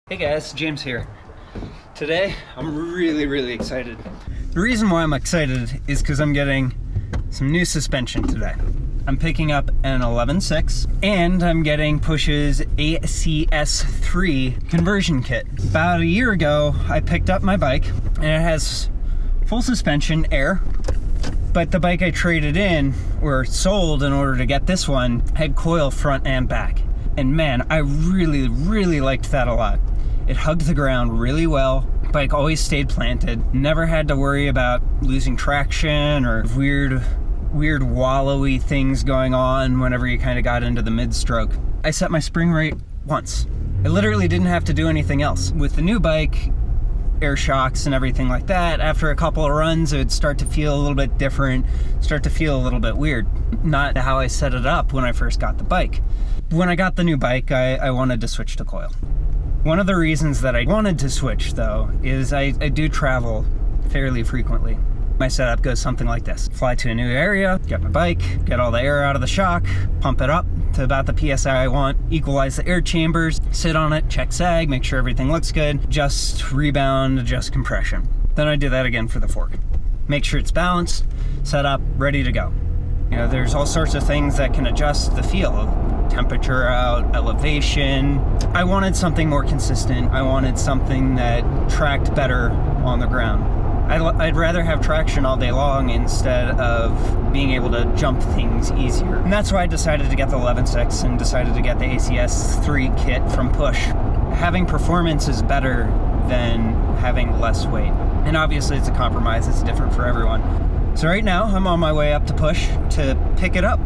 Hey guys, James here. Today, I'm really excited. The reason why I'm excited is because I'm getting some new suspension today. I'm picking up an 11.6 and I'm getting Push's ACS-3 conversion kit. About a year ago, I picked up my bike and it has full suspension, air, but the bike I traded in or sold in order to get this one had coil front and back. And man, I really liked that a lot. It hugged the ground really well. Bike always stayed planted. Never had to worry about losing traction or weird wallowy things going on whenever you kind of got into the mid-stroke. I set my spring rate once. I literally didn't have to do anything else. With the new bike, air shocks and everything like that, after a couple of runs, it would start to feel a little bit different, start to feel a little bit weird. Not how I set it up when I first got the bike. When I got the new bike, I wanted to switch to coil. One of the reasons that I wanted to switch, though, is I do travel fairly frequently. My setup goes something like this. Fly to a new area, get my bike, get all the air out of the shock, pump it up to about the PSI I want, equalize the air chambers, sit on it, check sag, make sure everything looks good, adjust rebound, adjust compression. Then I do that again for the fork. Make sure it's balanced, set up, ready to go. You know, there's all sorts of things that can adjust the feel. Temperature out, elevation. I wanted something more consistent. I wanted something that tracked better on the ground. I'd rather have traction all day long instead of being able to jump things easier. And that's why I decided to get the 11.6 and decided to get the ACS-3 kit from Push. Having performance is better than having less weight. And obviously it's a compromise, it's different for everyone. So right now I'm on my way up to Push to pick it up.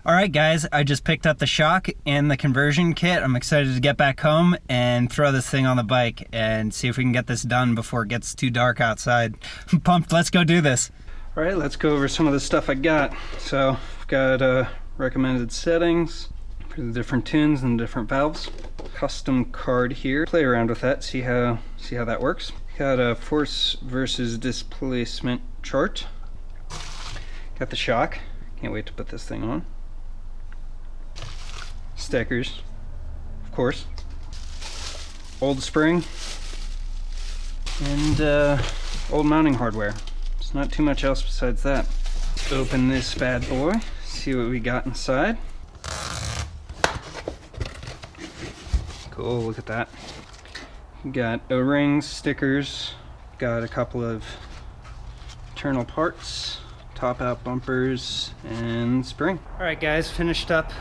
All right, guys, I just picked up the shock and the conversion kit. I'm excited to get back home and throw this thing on the bike and see if we can get this done before it gets too dark outside. I'm pumped, let's go do this. All right, let's go over some of the stuff I got. So I've got recommended settings for the different tunes and different valves. Custom card here. Play around with that, see how that works. Got a force versus displacement chart. Got the shock. Can't wait to put this thing on. Stickers, of course. Old spring and old mounting hardware. There's not too much else besides that. Let's open this bad boy, see what we got inside. Cool, look at that. Got O-rings, stickers, got a couple of internal parts, top out bumpers, and spring. All right guys, finished up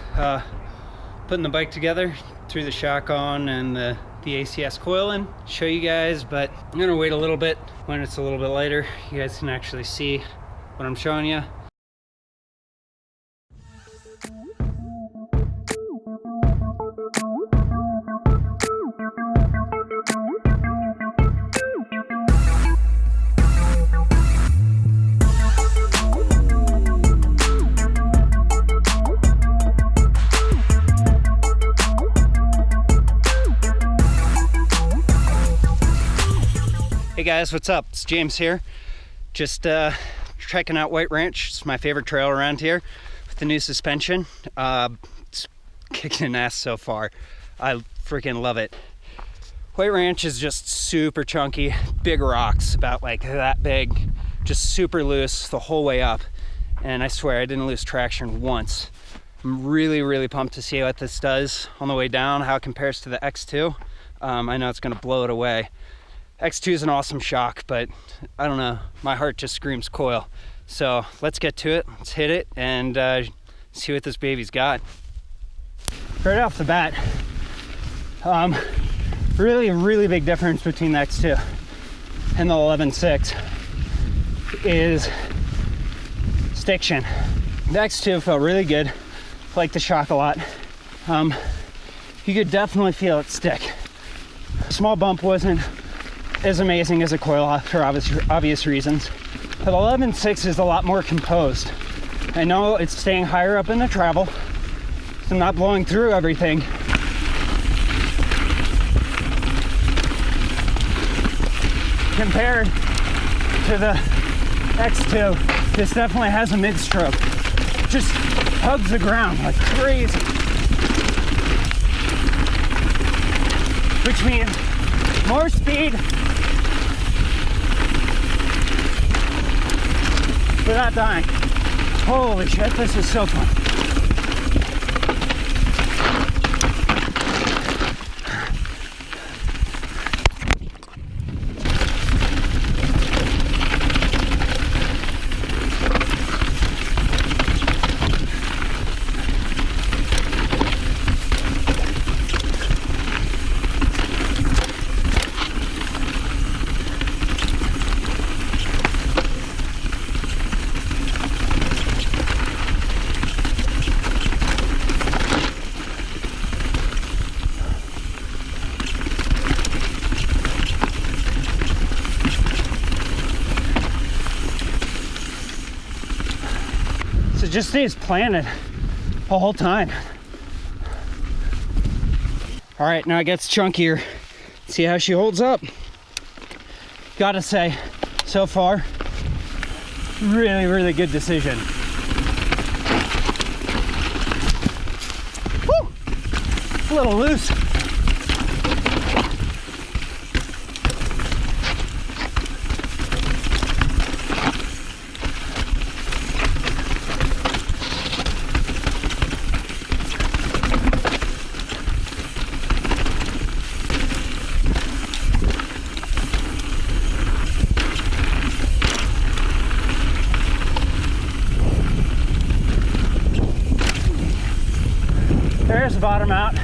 putting the bike together, threw the shock on and the ACS coil in. Show you guys, but I'm gonna wait a little bit. When it's a little bit later, you guys can actually see what I'm showing you. Hey guys, what's up? It's James here. Just trekking out White Ranch. It's my favorite trail around here with the new suspension. It's kicking ass so far. I freaking love it. White Ranch is just super chunky, big rocks, about like that big, just super loose the whole way up. And I swear I didn't lose traction once. I'm really pumped to see what this does on the way down, how it compares to the X2. I know it's gonna blow it away. X2 is an awesome shock, but I don't know, my heart just screams coil. So let's get to it, let's hit it, and see what this baby's got. Right off the bat, really big difference between the X2 and the 11.6 is stiction. The X2 felt really good, liked the shock a lot. You could definitely feel it stick. Small bump wasn't as amazing as a coil for obvious reasons. But 11.6 is a lot more composed. I know it's staying higher up in the travel, so I'm not blowing through everything. Compared to the X2, this definitely has a mid-stroke. Just hugs the ground like crazy. which means more speed without dying. Holy shit, this is so fun. So it just stays planted the whole time. All right, now it gets chunkier. See how she holds up. Gotta say, so far, really, really good decision. Woo! It's a little loose. There's the bottom out.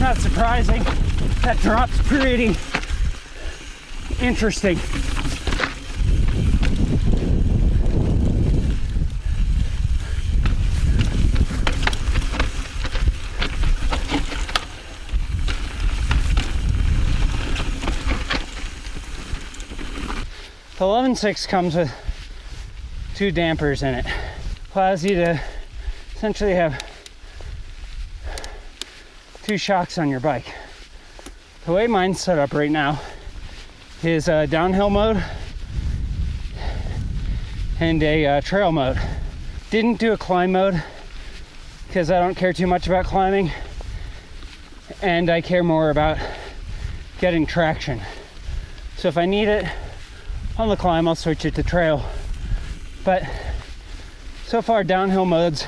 Not surprising. That drop's pretty interesting. The 11.6 comes with 2 dampers in it. Allows you to essentially have 2 shocks on your bike. The way mine's set up right now is a downhill mode and a trail mode. Didn't do a climb mode because I don't care too much about climbing and I care more about getting traction. So if I need it on the climb, I'll switch it to trail. But so far, downhill mode's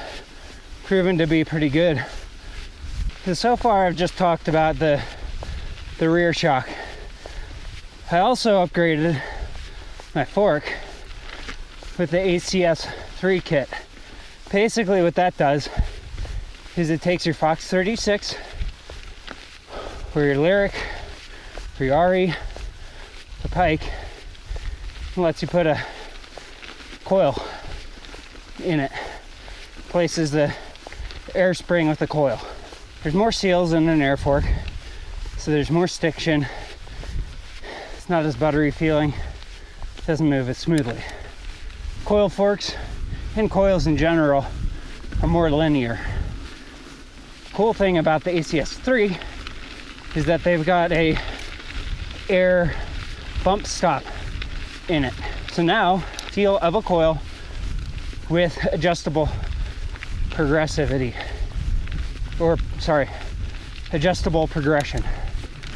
proven to be pretty good. So far I've just talked about the rear shock. I also upgraded my fork with the ACS-3 kit. Basically what that does is it takes your Fox 36 or your Lyric or your RE, the Pike, and lets you put a coil in it. Places the air spring with the coil. There's more seals in an air fork, so there's more stiction. It's not as buttery feeling. It doesn't move as smoothly. Coil forks and coils in general are more linear. Cool thing about the ACS-3 is that they've got a air bump stop in it. So now, feel of a coil with adjustable progressivity. Adjustable progression.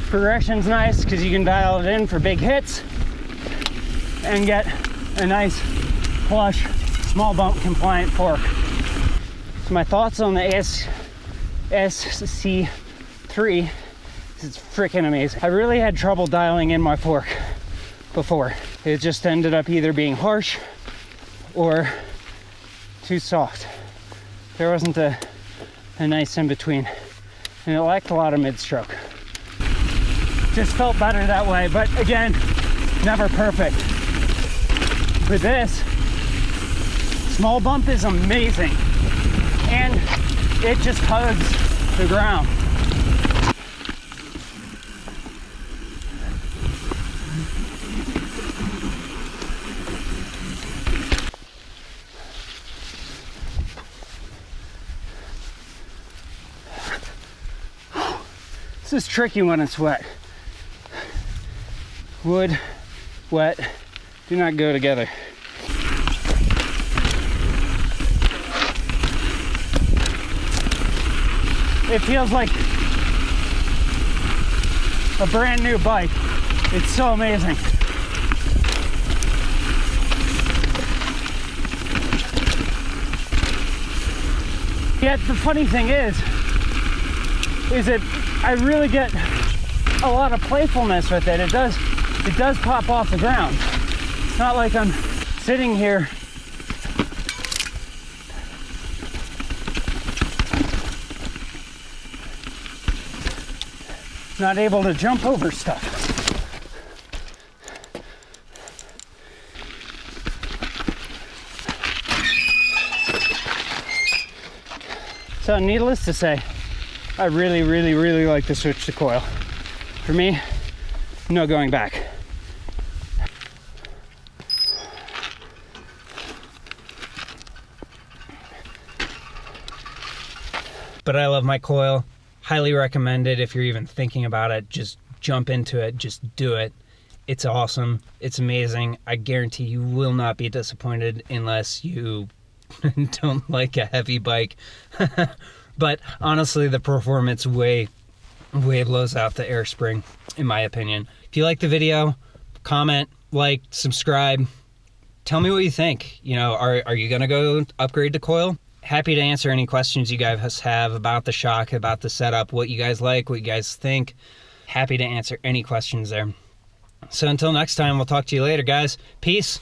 Progression's nice because you can dial it in for big hits and get a nice, plush, small bump compliant fork. So my thoughts on the ACS-3 is it's freaking amazing. I really had trouble dialing in my fork before. It just ended up either being harsh or too soft. There wasn't a nice in between, and it lacked a lot of mid-stroke. Just felt better that way, but again, never perfect. With this, small bump is amazing, and it just hugs the ground. This is tricky when it's wet. Wood, wet, do not go together. It feels like a brand new bike. It's so amazing. Yet the funny thing is that I really get a lot of playfulness with it. It does pop off the ground. It's not like I'm sitting here not able to jump over stuff. So needless to say, I really, really, really like to switch to coil. For me, no going back. But I love my coil. Highly recommend it if you're even thinking about it. Just jump into it, just do it. It's awesome, it's amazing. I guarantee you will not be disappointed unless you don't like a heavy bike. But honestly, the performance way blows out the air spring, in my opinion. If you like the video, comment, like, subscribe. Tell me what you think. You know, are you gonna go upgrade to coil? Happy to answer any questions you guys have about the shock, about the setup, what you guys like, what you guys think. Happy to answer any questions there. So until next time, we'll talk to you later, guys. Peace.